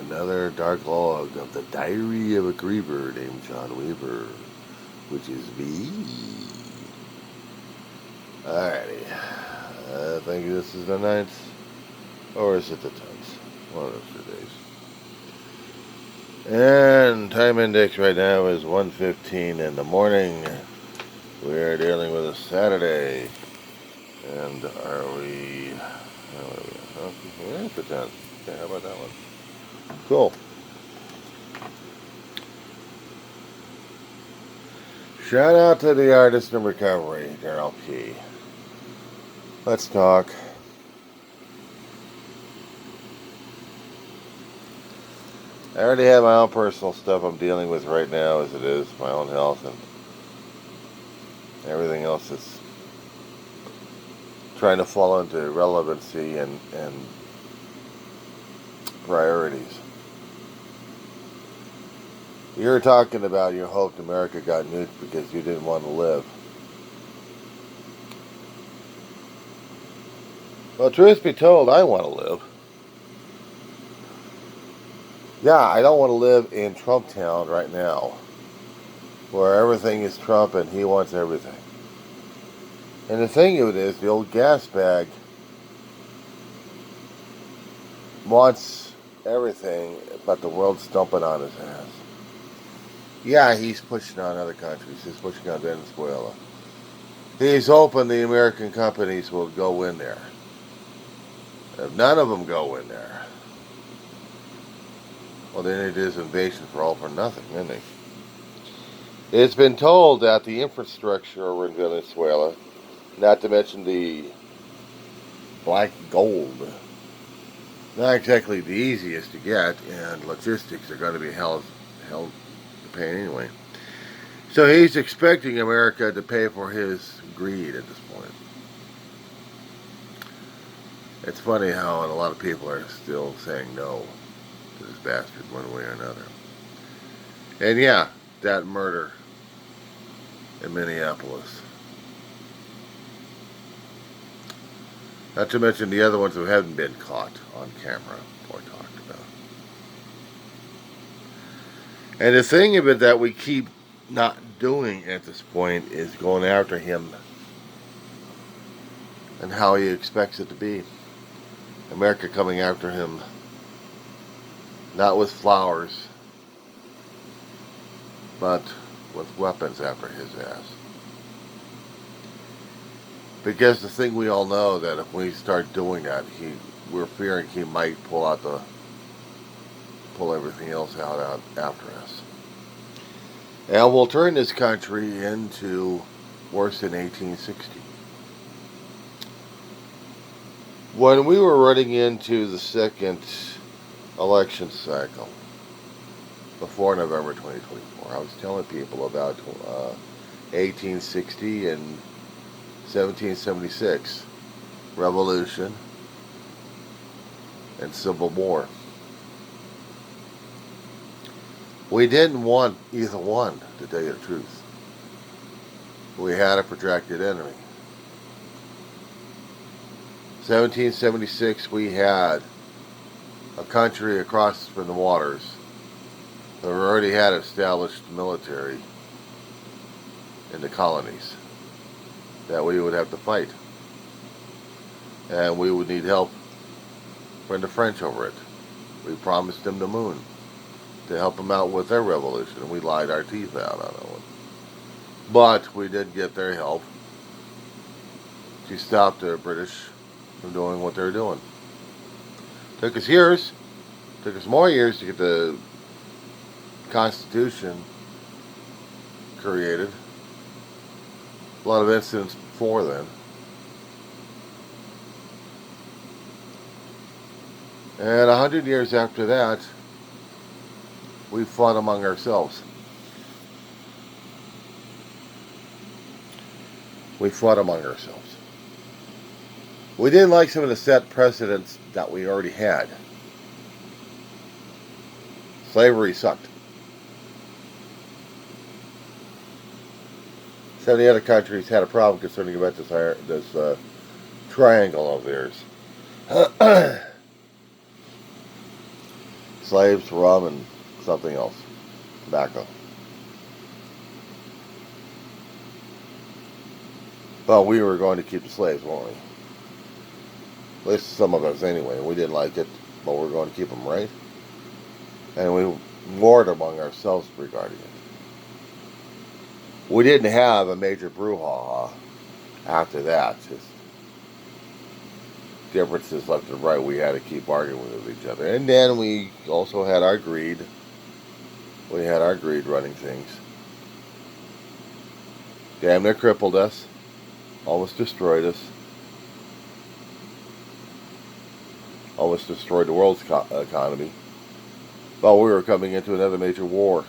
another dark log of the diary of a griever named John Weaver, which is me. Alrighty. I think this is the 9th, or is it the 10th? One of those 2 days. And time index right now is 1:15 in the morning. We are dealing with a Saturday. And are we... Yeah, it's the 10th. Okay, how about that one? Cool. Shout out to the artist in recovery, Darryl P. Let's talk. I already have my own personal stuff I'm dealing with right now as it is, my own health and everything else that's trying to fall into relevancy and priorities. You're talking about you hoped America got nuked because you didn't want to live. Well, truth be told, I want to live. Yeah, I don't want to live in Trump Town right now, where everything is Trump and he wants everything. And the thing of it is, the old gas bag wants everything, but the world's dumping on his ass. Yeah, he's pushing on other countries. He's pushing on Venezuela. He's hoping the American companies will go in there. If none of them go in there, well, then it is invasion for all for nothing, isn't it? It's been told that the infrastructure over in Venezuela, not to mention the black gold, not exactly the easiest to get, and logistics are going to be held to pay anyway. So he's expecting America to pay for his greed at this point. It's funny how a lot of people are still saying no to this bastard one way or another. And yeah, that murder in Minneapolis. Not to mention the other ones who haven't been caught on camera or talked about. And the thing of it that we keep not doing at this point is going after him and how he expects it to be. America coming after him not with flowers, but with weapons after his ass. Because the thing we all know that if we start doing that, we're fearing he might pull everything else out after us. And we'll turn this country into worse than 1860. When we were running into the second election cycle, before November 2024, I was telling people about 1860 and 1776 revolution and civil war. We didn't want either one, to tell you the truth. We had a protracted enemy. 1776, we had a country across from the waters that already had established military in the colonies that we would have to fight. And we would need help from the French over it. We promised them the moon to help them out with their revolution, and we lied our teeth out on that one. But we did get their help to stop the British from doing what they're doing. Took us more years to get the Constitution created. A lot of incidents before then. And 100 years after that, we fought among ourselves. We fought among ourselves. We didn't like some of the set precedents that we already had. Slavery sucked. Some of the other countries had a problem concerning about this triangle of theirs. Slaves, rum, and something else. Tobacco. Well, we were going to keep the slaves, weren't we? At least some of us anyway. We didn't like it, but we were going to keep them, right? And we warred among ourselves regarding it. We didn't have a major brouhaha after that. Just differences left and right. We had to keep arguing with each other. And then we also had our greed. We had our greed running things. Damn near crippled us. Almost destroyed us. Almost destroyed the world's economy. Well, we were coming into another major war.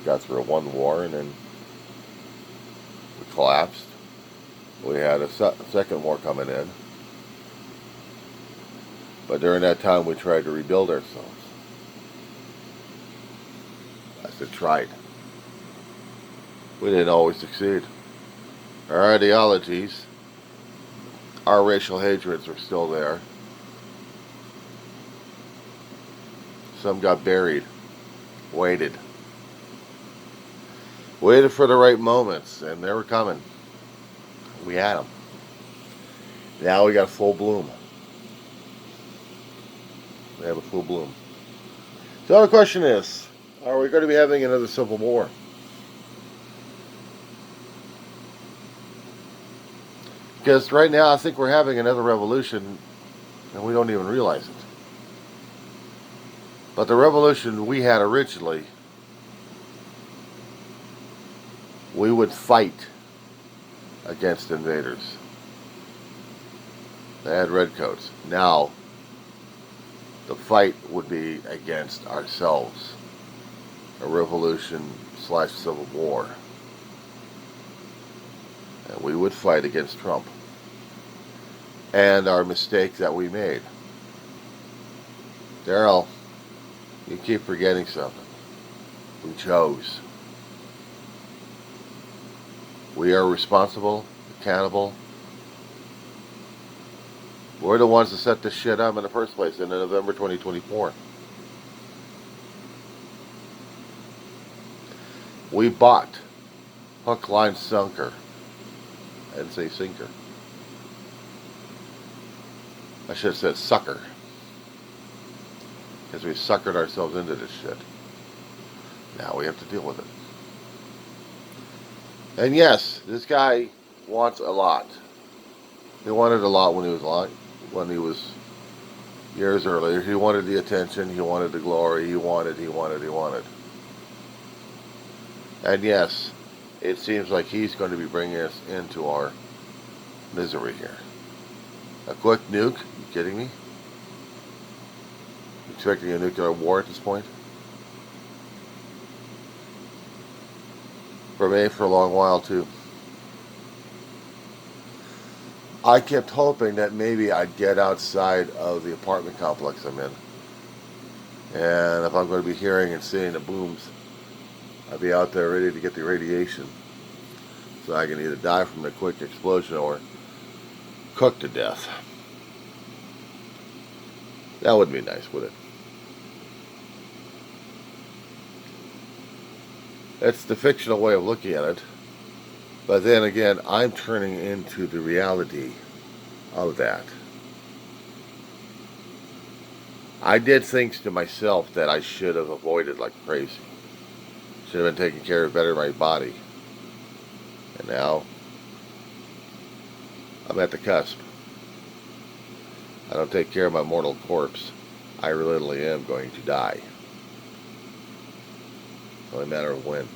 Got through one war and then we collapsed. We had a second war coming in. But during that time we tried to rebuild ourselves. I said tried. We didn't always succeed. Our ideologies, our racial hatreds were still there. Some got buried. Waited for the right moments, and they were coming. We had them. Now we got a full bloom. We have a full bloom. So the question is, are we going to be having another civil war? Because right now I think we're having another revolution and we don't even realize it. But the revolution we had originally, we would fight against invaders. They had redcoats. Now, the fight would be against ourselves. A revolution/civil war. And we would fight against Trump. And our mistake that we made. Darryl, you keep forgetting something. We chose. We are responsible, accountable. We're the ones that set this shit up in the first place in November 2024. We bought hook, line, sinker. I didn't say sinker. I should have said sucker. Because we suckered ourselves into this shit. Now we have to deal with it. And yes, this guy wants a lot. He wanted a lot when he was years earlier. He wanted the attention, he wanted the glory, he wanted. And yes, it seems like he's going to be bringing us into our misery here. A quick nuke? You kidding me? Expecting a nuclear war at this point? For me, for a long while too. I kept hoping that maybe I'd get outside of the apartment complex I'm in. And if I'm going to be hearing and seeing the booms, I'd be out there ready to get the radiation. So I can either die from a quick explosion or cook to death. That wouldn't be nice, would it? It's the fictional way of looking at it. But then again, I'm turning into the reality of that. I did things to myself that I should have avoided like crazy. Should have been taking care of better my body. And now, I'm at the cusp. I don't take care of my mortal corpse. I literally am going to die. It's only a matter of when.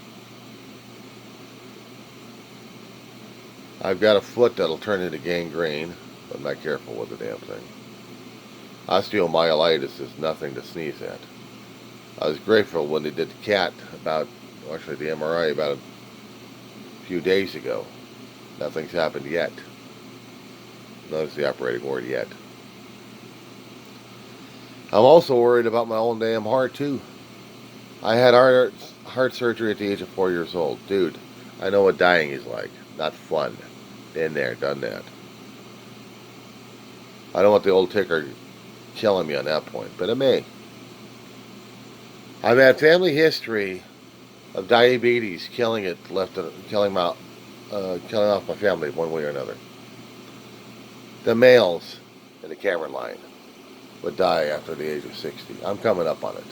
I've got a foot that'll turn into gangrene, but I'm not careful with the damn thing. Osteomyelitis is nothing to sneeze at. I was grateful when they did the CAT the MRI about a few days ago. Nothing's happened yet. Notice the operating word yet. I'm also worried about my own damn heart too. I had heart surgery at the age of 4 years old. Dude, I know what dying is like. Not fun. Been there, done that. I don't want the old ticker killing me on that point, but it may. I've had family history of diabetes killing off my family one way or another. The males in the Cameron line would die after the age of 60. I'm coming up on it.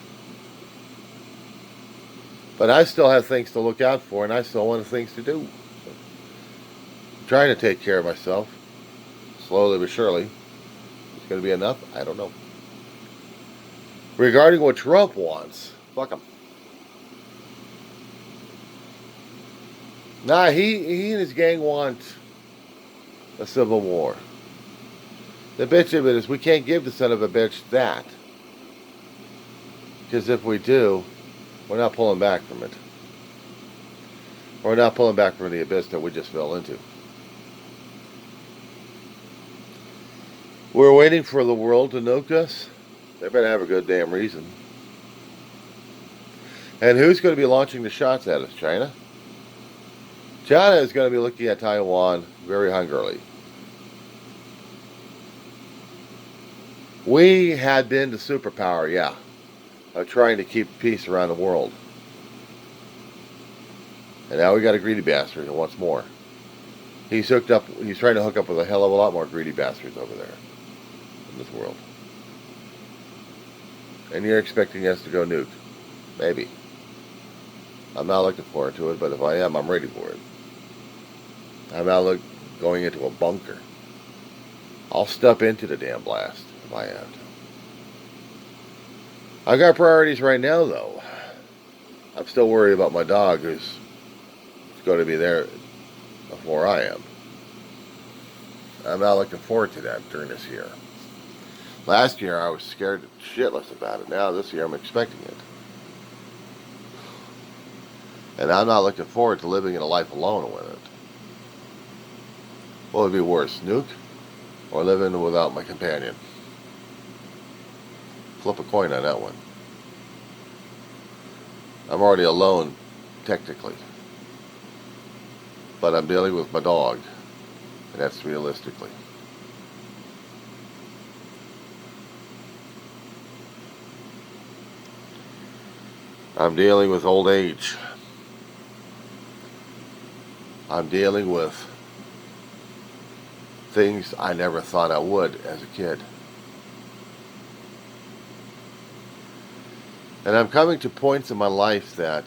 But I still have things to look out for, and I still want things to do. I'm trying to take care of myself, slowly but surely. It's going to be enough? I don't know. Regarding what Trump wants, fuck him. Nah, he and his gang want a civil war. The bitch of it is we can't give the son of a bitch that. Because if we do, we're not pulling back from it. We're not pulling back from the abyss that we just fell into. We're waiting for the world to nuke us. They better have a good damn reason. And who's going to be launching the shots at us? China? China is going to be looking at Taiwan very hungrily. We had been the superpower, yeah, of trying to keep peace around the world. And now we got a greedy bastard who wants more. He's trying to hook up with a hell of a lot more greedy bastards over there in this world. And you're expecting us to go nuke. Maybe. I'm not looking forward to it, but if I am, I'm ready for it. I'm not going into a bunker. I'll step into the damn blast if I have to. I got priorities right now, though. I'm still worried about my dog who's going to be there before I am. I'm not looking forward to that during this year. Last year I was scared shitless about it. Now this year I'm expecting it. And I'm not looking forward to living in a life alone with it. What would be worse, nuke or living without my companion? Flip a coin on that one. I'm already alone, technically. But I'm dealing with my dog. And that's realistically. I'm dealing with old age. I'm dealing with things I never thought I would as a kid. And I'm coming to points in my life that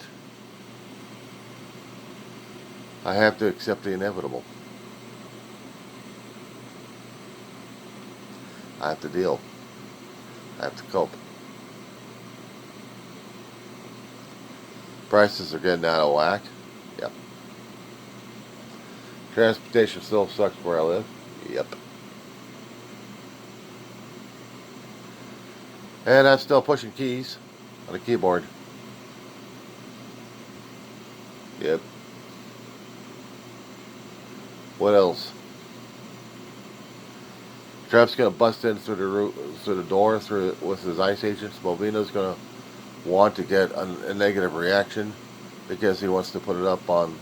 I have to accept the inevitable. I have to deal. I have to cope. Prices are getting out of whack. Yep. Transportation still sucks where I live. Yep. And I'm still pushing keys on a keyboard. Yep. What else? Trump's gonna bust in through the door with his ICE agents. Movino's gonna want to get a negative reaction because he wants to put it up on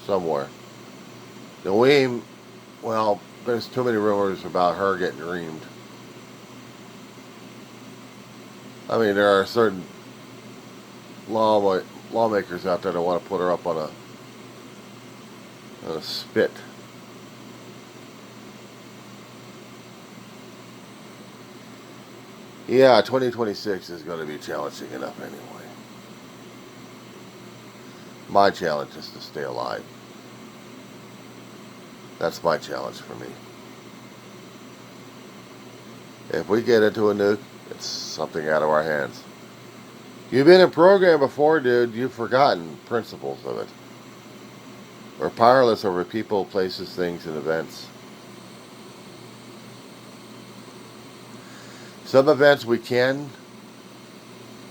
somewhere. The Weem, well, there's too many rumors about her getting reamed. I mean, there are certain lawmakers out there that want to put her up on a spit. Yeah, 2026 is going to be challenging enough anyway. My challenge is to stay alive. That's my challenge for me. If we get into a nuke, it's something out of our hands. You've been in program before, dude. You've forgotten principles of it. We're powerless over people, places, things, and events. Some events we can,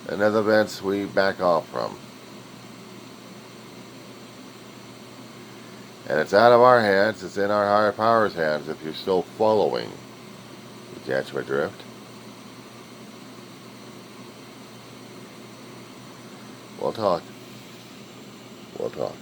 and other events we back off from. And it's out of our hands, it's in our higher power's hands if you're still following. You catch my drift? We'll talk. We'll talk.